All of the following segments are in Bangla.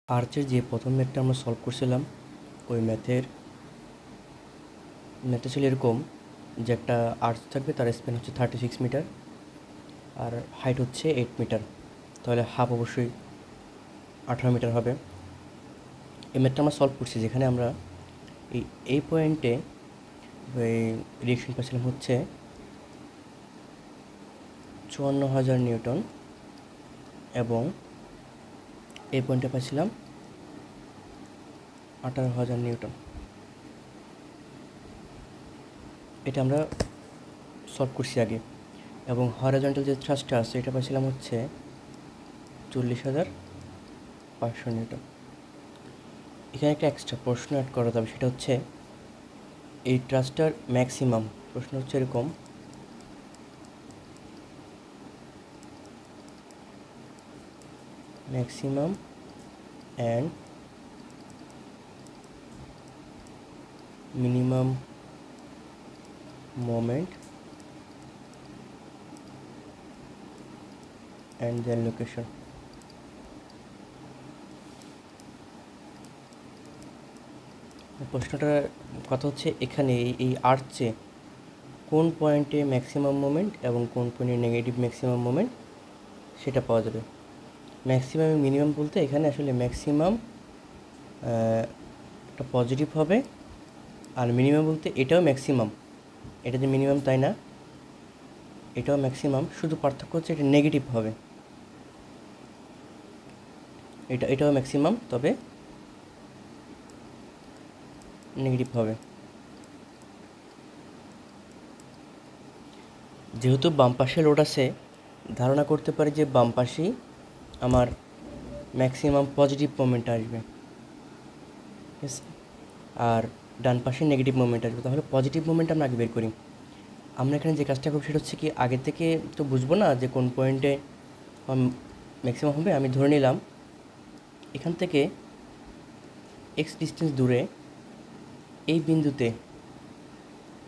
আর্চের যে প্রথম ম্যাথটা আমরা সলভ করছিলাম ওই ম্যাথে ছিল এরকম যে একটা আর্চ থাকবে, তার স্প্যান হচ্ছে 36 মিটার আর হাইট হচ্ছে 8 মিটার, তাহলে হাফ অবশ্যই 18 মিটার হবে। এই ম্যাথটা আমরা সলভ করছি, যেখানে আমরা এই পয়েন্টে রিয়েকশন পাচ্ছিলাম হচ্ছে 54,000 নিউটন এবং এই পয়েন্টে পাচ্ছিলাম 18,000 নিউটন। এটা আমরা সলভ করছি আগে। এবং হরাইজন্টাল যে থ্রাস্টটা আছে এটা পাচ্ছিলাম হচ্ছে 40,500 নিউটন। এখানে একটা এক্সট্রা প্রশ্ন অ্যাড করা যাবে, সেটা হচ্ছে এই থ্রাস্টটার ম্যাক্সিমাম। প্রশ্ন হচ্ছে এরকম, maximum and minimum moment and their location. প্রশ্নটার কথা হচ্ছে এখানে এই আর্চে কোন পয়েন্টে ম্যাক্সিমাম মোমেন্ট এবং কোন পয়েন্টে নেগেটিভ ম্যাক্সিমাম মোমেন্ট সেটা পাওয়া যাবে। ম্যাক্সিমাম এবং মিনিমাম বলতে এখানে আসলে ম্যাক্সিমাম একটা পজিটিভ হবে, আর মিনিমাম বলতে এটাও ম্যাক্সিমাম, এটা যে মিনিমাম তাই না, এটাও ম্যাক্সিমাম, শুধু পার্থক্য হচ্ছে এটা নেগেটিভ হবে। এটাও ম্যাক্সিমাম, তবে নেগেটিভ হবে। যেহেতু বাম পাশে লোড আছে, ধারণা করতে পারি যে বাম পাশেই আমার ম্যাক্সিমাম পজিটিভ মোমেন্ট আসবে, ঠিক আছে, আর ডান পাশে নেগেটিভ মোমেন্ট আসবে। তাহলে পজিটিভ মোমেন্ট আমরা আগে বের করি। আমরা এখানে যে কাজটা করব সেটা হচ্ছে কি, আগে থেকে তো বুঝবো না যে কোন পয়েন্টে ম্যাক্সিমাম হবে। আমি ধরে নিলাম এখান থেকে এক্স ডিস্টেন্স দূরে এই বিন্দুতে,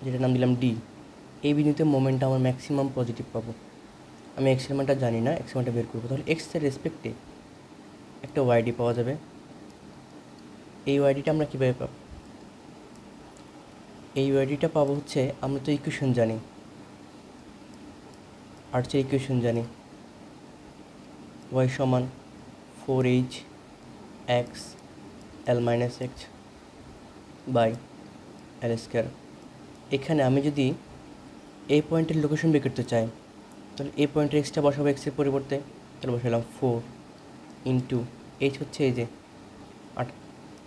যেটা নাম দিলাম ডি, এই বিন্দুতে মোমেন্টটা আমার ম্যাক্সিমাম পজিটিভ পাবো। আমি এক্সের মানটা জানি না, এক্সের মানটা বের করবো। তাহলে এক্সের রেসপেক্টে একটা ওয়াইডি পাওয়া যাবে। এই ওয়াইডিটা আমরা কীভাবে পাবো? এই ওয়াইডিটা পাবো হচ্ছে, আমরা তো ইকুয়েশন জানি, আর্চের ইকুয়েশন জানি, ওয়াই সমান 4h x L minus x by L square. এখানে আমি যদি এই পয়েন্টের লোকেশন বের করতে চাই, তাহলে এই পয়েন্টের এক্সটা বসাবো এক্সের পরিবর্তে, তাহলে বসালাম 4 ইন্টু এইচ হচ্ছে এই যে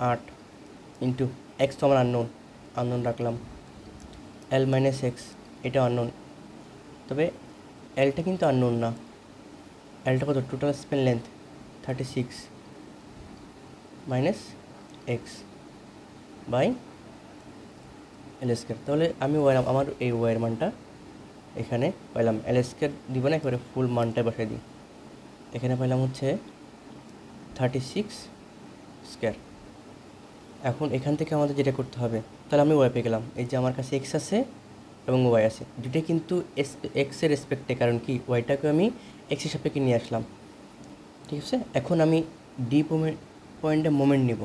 8 ইন্টু এক্স তো আমার আননোন রাখলাম, এল মাইনাস এক্স এটা আননোন, তবে এলটা কিন্তু আননোন না। এলটা কত? Total span length 36 minus x by L square. তাহলে আমি আমার এই ওয়াইয়ের মানটা এখানে পাইলাম, এল স্কোয়ার দিব না, একেবারে ফুল মানটা বসাই দিই। এখানে পাইলাম হচ্ছে 36 স্কোয়ার। এখন এখান থেকে আমাদের যেটা করতে হবে, তাহলে আমি ওয়াই পেয়ে গেলাম। এই যে আমার কাছে এক্স আছে এবং ওয়াই আছে, দুটোই কিন্তু এক্সের রেসপেক্টে, কারণ কি ওয়াইটাকে আমি এক্সের সাপেক্ষে নিয়ে আসলাম, ঠিক আছে। এখন আমি ডি পয়েন্টে মোমেন্ট নিব,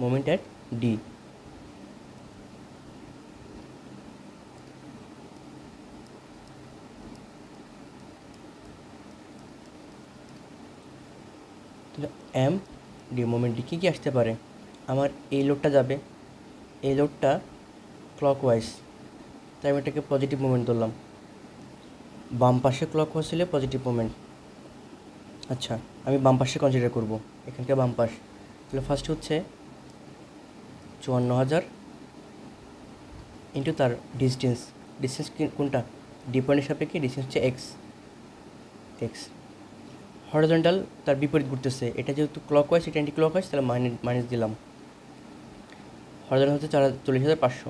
মোমেন্ট অ্যাট ডি। তাহলে এম ডি মোমেন্ট ডি কী আসতে পারে? আমার এই লোডটা যাবে, এই লোডটা ক্লকওয়াইজ, তাই আমি এটাকে পজিটিভ মোমেন্ট ধরলাম। বাম পাশে ক্লকওয়াইজ হলে পজিটিভ মোমেন্ট। আচ্ছা, আমি বাম পাশে কনসিডার করব, এখানকার বাম পাশ। তাহলে ফার্স্ট হচ্ছে 54,000 ইন্টু তার ডিস্টেন্স কোনটা? ডি পয়েন্টের সাপেক্ষে ডিস্টেন্স হচ্ছে এক্স। হরিজন্টাল তার বিপরীত ঘুরতেছে, এটা যেহেতু ক্লকওয়াইজ, এটা অ্যান্টি ক্লকওয়াইজ, তাহলে মাইনাস দিলাম। হরিজন্টাল হচ্ছে 40,500।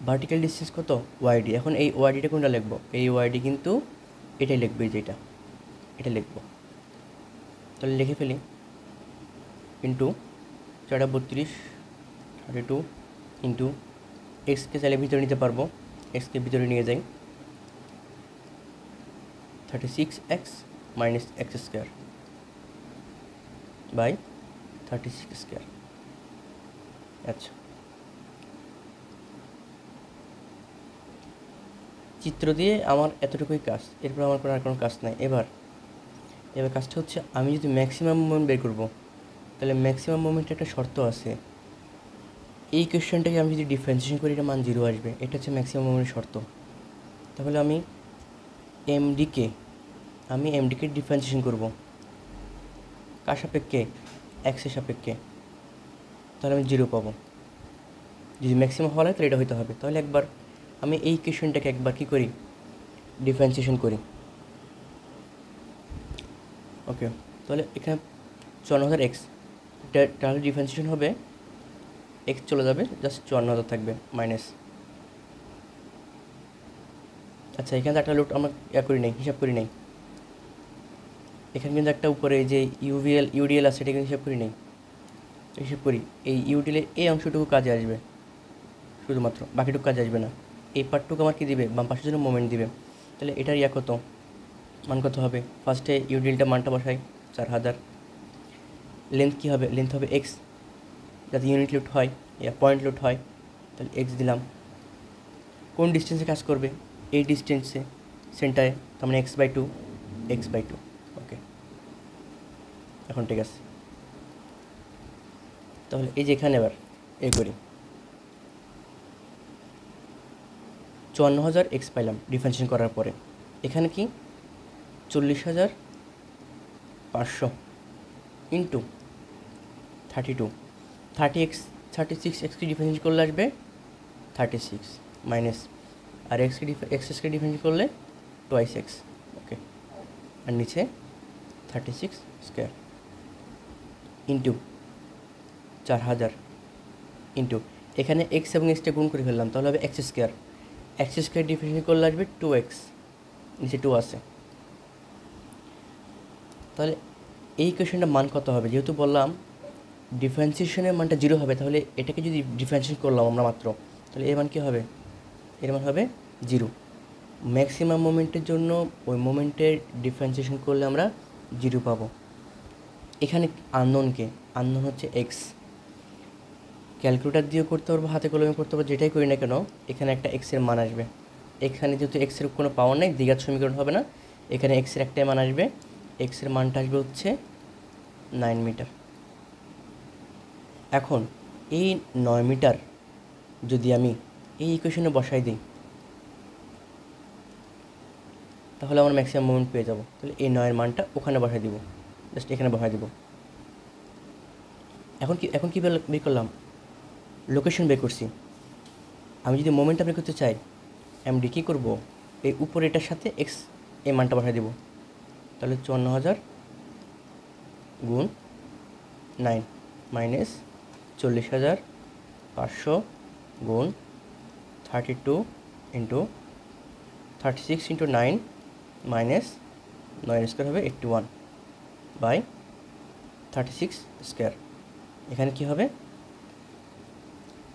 ভার্টিক্যাল ডিস্টেন্স কত? ওয়াইডি। এখন এই ওয়াইডিটা কোনটা লিখবো? এই ওয়াইডি কিন্তু এটাই লিখবে, যেটা এটা লিখবো। তাহলে লিখে ফেলি, ইন্টু 4 32 ইন্টু এক্সকে চাইলে ভিতরে নিতে পারবো, এক্সকে ভিতরে নিয়ে যাই, 36x minus x square by 36 square. আচ্ছা, চিত্র দিয়ে আমার এতটুকুই কাজ, এরপর আমার আর কোনো কাজ নাই। এবার কাজটা হচ্ছে আমি যদি ম্যাক্সিমাম মোমেন্ট বের করব, তাহলে ম্যাক্সিমাম মোমেন্টের একটা শর্ত আছে। এই কোয়েশ্চেনটাকে আমি যদি ডিফারেন্সিয়েশন করি, এটা মান 0 আসবে। এটা হচ্ছে ম্যাক্সিমাম মোমেন্টের শর্ত। তাহলে আমি এমডিকে ডিফারেন্সিয়েশন করব কার সাপেক্ষে? এক্সের সাপেক্ষে। তাহলে আমি 0 পাবো। যদি ম্যাক্সিমাম হওয়া হয় তাহলে এটা হইতে হবে। তাহলে একবার আমি এই কোয়েশ্চেনটাকে একবার কী করি, ডিফারেন্সিয়েশন করি। ওকে, তাহলে এখানে 54,000 এক্স, তাহলে ডিফারেন্সিয়েশন হবে এক্স চলে যাবে, জাস্ট 54,000 থাকবে মাইনাস। আচ্ছা, এখানে একটা লোড আমরা করি নাই, হিসাব করি নাই। এখানে কিন্তু একটা উপরে যে ইউডিএল আছে, এটা কিন্তু হিসাব করি নাই। হিসাব করি, এই ইউডিএলের এই অংশটুকু কাজে আসবে শুধুমাত্র, বাকিটুকু কাজে আসবে না। এই পার্টটুকু আমার কী দিবে? বাম পাশের জন্য মোমেন্ট দিবে। তাহলে এটার কত মান কত হবে? ফার্স্টে ইউডিএলটা মানটা বসাই 4000। লেন্থ কী হবে? লেন্থ হবে এক্স, যাতে ইউনিট লোড হয় ইয়া পয়েন্ট লোড হয়। তাহলে এক্স দিলাম। কোন ডিস্টেন্সে কাজ করবে? এই ডিস্টেন্সে, সেন্টারে, তার মানে x/2। ওকে, এখন ঠিক আছে। তাহলে এই যে এখানে এবার করি, 54,000 এক্স পাইলাম ডিফারেন্সিয়েশন করার পরে। এখানে কি 40,500 ইন্টু 36 এক্সকে ডিফারেন্সিয়েশন করলে আসবে 36 মাইনাস, আর এক্সকে ডিফারেন্সিয়েশন করলে টোয়াইস এক্স। ওকে, আর নিচে 36 স্কোয়ার ইন্টু 4000 ইন্টু এখানে এক্স এবং এক্সটা গুণ করে ফেললাম, তাহলে হবে এক্স স্কোয়ার ডিফারেন্সিয়েশন করলে আসবে 2x, নিচে 2 আছে। তাহলে এই কোয়েশ্চেনটার মান কত হবে? যেহেতু বললাম ডিফারেন্সিয়েশনের মানটা 0 হবে, তাহলে এটাকে যদি ডিফারেন্সিয়েশন করলাম আমরা মাত্র, তাহলে এর মান কী হবে? এর মান হবে 0। ম্যাক্সিমাম মোমেন্টের জন্য ওই মোমেন্টের ডিফারেন্সিয়েশন করলে আমরা 0 পাবো। এখানে আননোন হচ্ছে এক্স। ক্যালকুলেটার দিয়েও করতে পারবো, হাতে কলমে করতে পারবো, যেটাই করি না কেন এখানে একটা এক্সের মান আসবে। এখানে যেহেতু এক্সের কোনো পাওয়ার নেই, দ্বিঘাত সমীকরণ হবে না, এখানে এক্সের একটাই মান আসবে। এক্সের মানটা আসবে হচ্ছে 9 মিটার। এখন এই 9 মিটার যদি আমি এই ইকুয়েশনে বসাই দিই, তাহলে আমরা ম্যাক্সিমাম মোমেন্ট পেয়ে যাব। তাহলে এই 9-এর মানটা ওখানে বসাই দিব, জাস্ট এখানে বসাই দিব। এখন কি বের করলাম? লোকেশন বের করছি। আমি যদি মোমেন্টটা বের করতে চাই, এমডি কী করবো? এই উপরে এটার সাথে এক্স এই মানটা বসাই দিব। তাহলে 54,000 গুণ 9 মাইনাস 40,500 গুণ 32 ইন্টু 36 ইন্টু 9 মাইনাস 9 স্কোয়ার হবে 81 বাই 36 স্কোয়ার। এখানে কি হবে?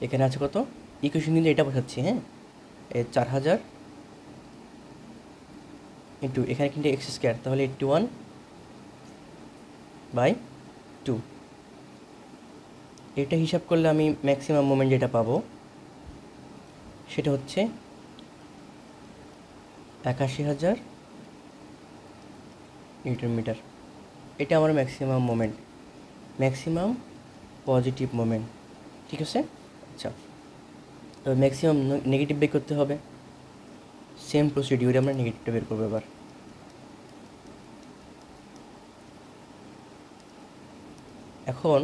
এখানে আছে কত? ইকুয়েশন কিন্তু এটা বসাচ্ছি, হ্যাঁ, 4000 ইন্টু এখানে কিন্তু এক্স স্কোয়ার, তাহলে 81 বাই 2। এটা হিসাব করলে আমি ম্যাক্সিমাম মোমেন্ট যেটা পাবো সেটা হচ্ছে 81,000 নিউটন মিটার। এটা আমার maximum moment, maximum positive moment. ঠিক আছে? আচ্ছা, তবে ম্যাক্সিমাম নেগেটিভ বের করতে হবে। সেম প্রসিডিউরে আমরা নেগেটিভটা বের করবো। এবার এখন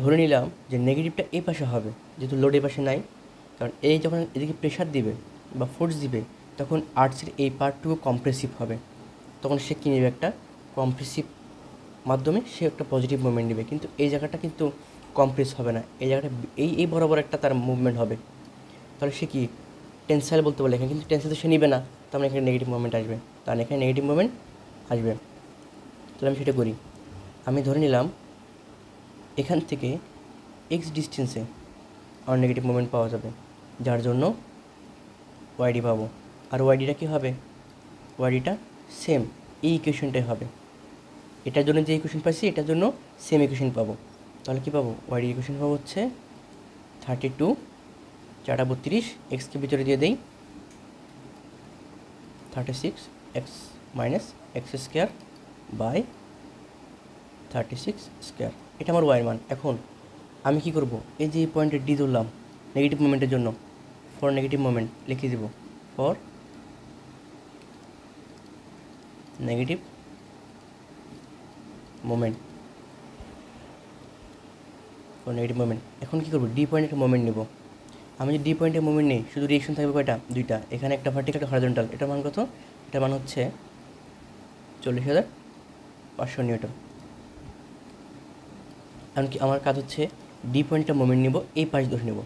ধরে নিলাম যে নেগেটিভটা এই পাশে হবে, যেহেতু লোড এই পাশে নাই। কারণ এই যখন এদিকে প্রেশার দিবে বা ফোর্স দিবে, তখন আর্টসের এই পার্টটুকু কম্প্রেসিভ হবে। তখন সে কী নেবে? একটা কম্প্রেসিভ মাধ্যমে সে একটা পজিটিভ মুভমেন্ট নেবে। কিন্তু এই জায়গাটা কিন্তু কম্প্রেস হবে না, এই জায়গাটা এই বরাবর একটা তার মুভমেন্ট হবে। তাহলে সে কি টেনসাইল বলতে বলে, এখানে কিন্তু টেনসাইল তো সে নিবে না, তার মানে এখানে নেগেটিভ মুভমেন্ট আসবে। তাহলে এখানে নেগেটিভ মুভমেন্ট আসবে। তাহলে আমি সেটা করি। আমি ধরে নিলাম এখান থেকে এক্স ডিস্টেন্সে আমার নেগেটিভ মুভমেন্ট পাওয়া যাবে, যার জন্য ওয়াইডি পাবো। আর ওয়াইডিটা কী হবে? ওয়াইডিটা সেম এই ইকুয়েশনটাই হবে। এটার জন্য যে ইকুয়েশন পাইছি এটার জন্য সেম ইকুয়েশন পাবো। তাহলে কী পাবো? ওয়াইডি ইকুয়েশন পাবো হচ্ছে 32 4 32, এক্সকে ভিতরে দিয়ে দেই 36 x minus x square by 36 square. এটা আমার ওয়াইয়ের মান। এখন আমি কি করব? এই যে পয়েন্টে ডি ধরলাম নেগেটিভ মোমেন্টের জন্য, ফর নেগেটিভ মোমেন্ট লিখে দিব, for negative moment, for negative moment. এখন কী করবো? ডি পয়েন্টের মোমেন্ট নেব। আমি যদি ডি পয়েন্টের মোমেন্ট নেই, শুধু রিয়েকশন থাকবে কয়টা? দুইটা। এখানে একটা ভার্টিক্যাল, একটা হরিজন্টাল। এটার মান কত? এটার মান হচ্ছে 40,500 নিউটন। এমনকি আমার কাজ হচ্ছে ডি পয়েন্টটা মোমেন্ট নেব, এই পাশ ধরে নেব।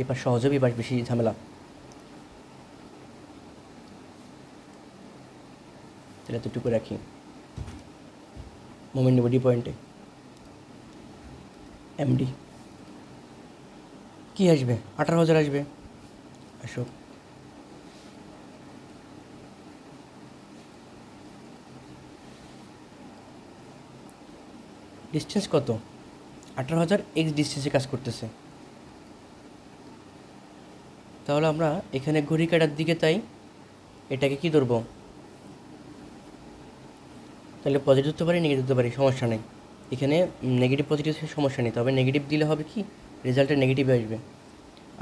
এই পাশ সহজ হবে, এই পাশ বেশি ঝামেলা। তাহলে এতটুকু রাখি, মোমেন্ট নেব ডি পয়েন্টে। এমডি কী আসবে? 18,000 আসবে। আসো, ডিস্টেন্স কত? 18,000 এক্স ডিস্টেন্সে কাজ করতেছে। তাহলে আমরা এখানে ঘড়ি কাটার দিকে তাই এটাকে কি ধরবো? তাহলে পজিটিভ ধরতে পারি, নেগেটিভ ধরতে পারি, সমস্যা নেই। এখানে নেগেটিভ পজিটিভ সমস্যা নেই, তবে নেগেটিভ দিলে হবে কি, রেজাল্টে নেগেটিভে আসবে।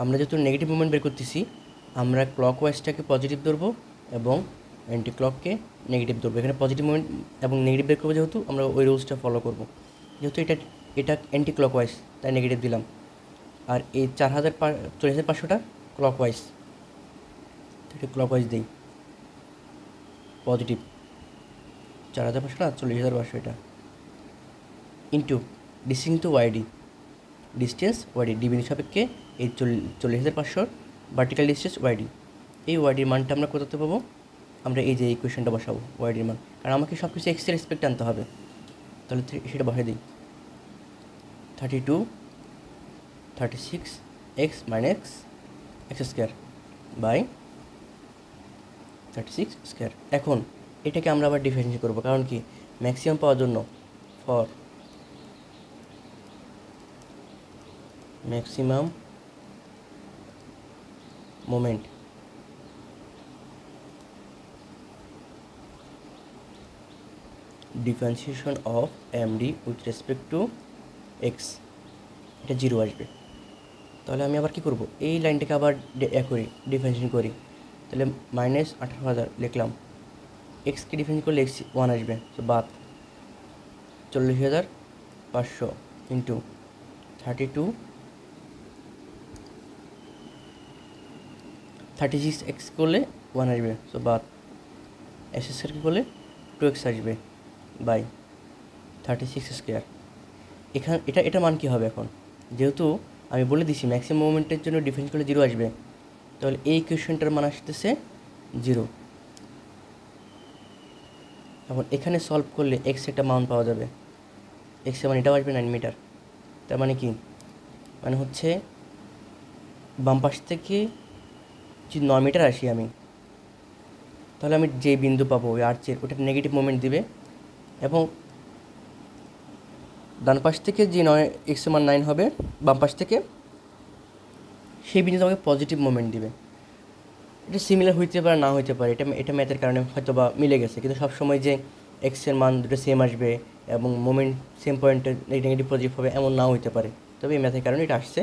আমরা যেহেতু নেগেটিভ মুভমেন্ট বের করতেছি, আমরা ক্লক ওয়াইজটাকে পজিটিভ ধরবো এবং অ্যান্টি ক্লককে নেগেটিভ ধরবো। এখানে পজিটিভ মুভমেন্ট এবং নেগেটিভ বের করবো, যেহেতু আমরা ওই রুলসটা ফলো করবো। যেহেতু এটা অ্যান্টি ক্লক ওয়াইজ, তাই নেগেটিভ দিলাম। আর এই 40,500টা ক্লক ওয়াইজ, এটা ক্লক ওয়াইজ দিই, পজিটিভ 4,500 না 40,500, এটা into distance into Y D, distance Y D D বিন্দু সাপেক্ষে এই 40,500 ভার্টিক্যাল ডিস্টেন্স ওয়াইডি। এই ওয়াইডির মানটা আমরা কোথাতে পাবো? আমরা এই যে ইকুয়েশনটা বসাবো ওয়াইডির মান, কারণ আমাকে সব কিছু এক্সের রেসপেক্ট আনতে হবে। তাহলে সেটা বসাই দিই, 32 36 x minus x square by 36 square. এখন এটাকে আমরা আবার ডিফারেন্সিয়েট করবো, কারণ কি, ম্যাক্সিমাম পাওয়ার জন্য for maximum moment differentiation of MD with respect to x, এটা 0 আসবে। তাহলে আমি আবার কি করব? এই লাইনটাকে আবার করি, ডিফারেন্সিয়েশন করি। তাহলে মাইনাস 18,000 লিখলাম, এক্সকে ডিফারেন্সিয়েট করলে এক্স 1 আসবে, তো বাদ 40,500 ইন্টু 32 36 এক্স করলে 1 আসবে, সো বাদ এক্স স্কোয়ার করলে 2x আসবে বাই 36 স্কোয়ার। এটা মান কী হবে? এখন যেহেতু আমি বলে দিছি ম্যাক্সিমাম মোমেন্টের জন্য ডিফারেন্স করলে 0 আসবে, তাহলে এই ইকুয়েশনটার মান আসতেছে 0। এখন এখানে সলভ করলে এক্স একটা মান পাওয়া যাবে, এক্সের মান এটাও আসবে 9 মিটার। তার মানে কি, মানে হচ্ছে বাম পাশ থেকে যদি 9 মিটার আসি আমি, তাহলে আমি যে বিন্দু পাবো ওই আর্চের, ওটা নেগেটিভ মোমেন্ট দিবে, এবং ডান পাশ থেকে যে এক্সের মান 9 হবে বাম পাশ থেকে, সেই বিন্দুতে আমাকে পজিটিভ মোমেন্ট দিবে। এটা সিমিলার হইতে পারে, না হইতে পারে, এটা ম্যাথের কারণে হয়তো বা মিলে গেছে, কিন্তু সবসময় যে এক্সের মান দুটো সেম আসবে এবং মোমেন্ট সেম পয়েন্টে নেগেটিভ পজিটিভ হবে এমন নাও হইতে পারে, তবে এই ম্যাথের কারণে এটা আসছে,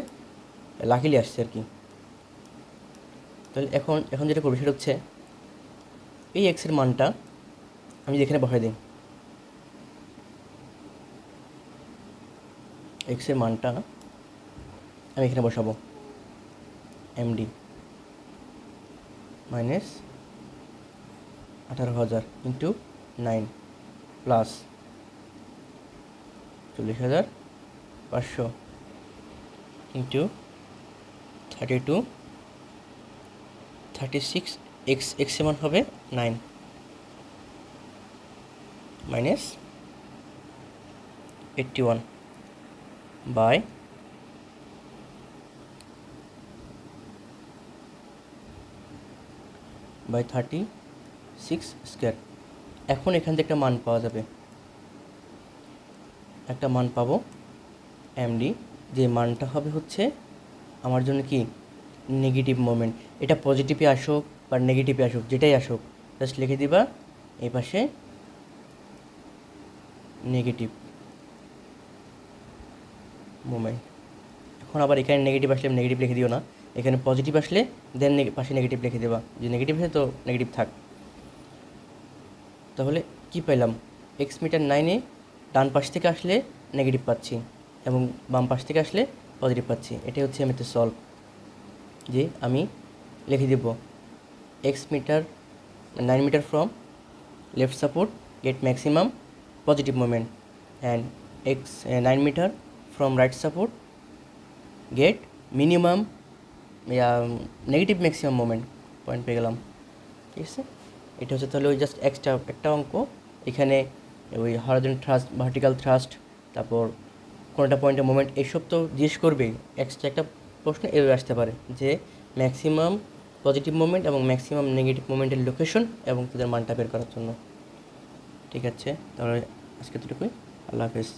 লাকিলি আসছে আর কি। তাহলে এখন যেটা করবো সেটা হচ্ছে এই এক্সের মানটা আমি এখানে বসাই দিই, এক্সের মানটা আমি এখানে বসাবো, MD minus 18,000 into 9 plus 40,500 into 32 36 এক্সের মান হবে 9 মাইনাস 81 বাই 36 স্কোয়ার। এখন এখান থেকে একটা মান পাওয়া যাবে, একটা মান পাবো এমডি, যে মানটা হবে হচ্ছে আমার জন্য কি নেগেটিভ মোমেন্ট। এটা পজিটিভে আসুক বা নেগেটিভে আসুক, যেটাই আসুক জাস্ট লিখে দিবা এই পাশে নেগেটিভ মোমেন্ট। এখন আবার এখানে নেগেটিভ আসলে নেগেটিভ লিখে দিও না, এখানে পজিটিভ আসলে দেন পাশে নেগেটিভ লিখে দেবা, যে নেগেটিভ আছে তো নেগেটিভ থাক। তাহলে কি পেলাম, এক্স মিটার 9-এ ডান পাশ থেকে আসলে নেগেটিভ পাচ্ছি এবং বাম পাশ থেকে আসলে পজিটিভ পাচ্ছি। এটাই হচ্ছে আমি তো সলভ, যে আমি লিখে দেব x metre 9 metre from left support get maximum positive moment and x 9 metre from right support get minimum negative maximum moment. Point পেয়ে গেলাম, ঠিক আছে। এটা হচ্ছে তাহলে ওই জাস্ট এক্সট্রা একটা অঙ্ক, এখানে ওই হরাইজন্টাল থ্রাস্ট, ভার্টিক্যাল থ্রাস্ট, তারপর কোনোটা পয়েন্টের মোমেন্ট, এইসব তো জিজ্ঞেস করবেই। এক্সট্রা একটা প্রশ্ন এভাবে আসতে পারে যে ম্যাক্সিমাম পজিটিভ মোমেন্ট এবং ম্যাক্সিমাম নেগেটিভ মোমেন্টের লোকেশন এবং তাদের মানটা বের করার জন্য। ঠিক আছে, তাহলে আজকে দুটোই, আল্লাহ হাফেজ।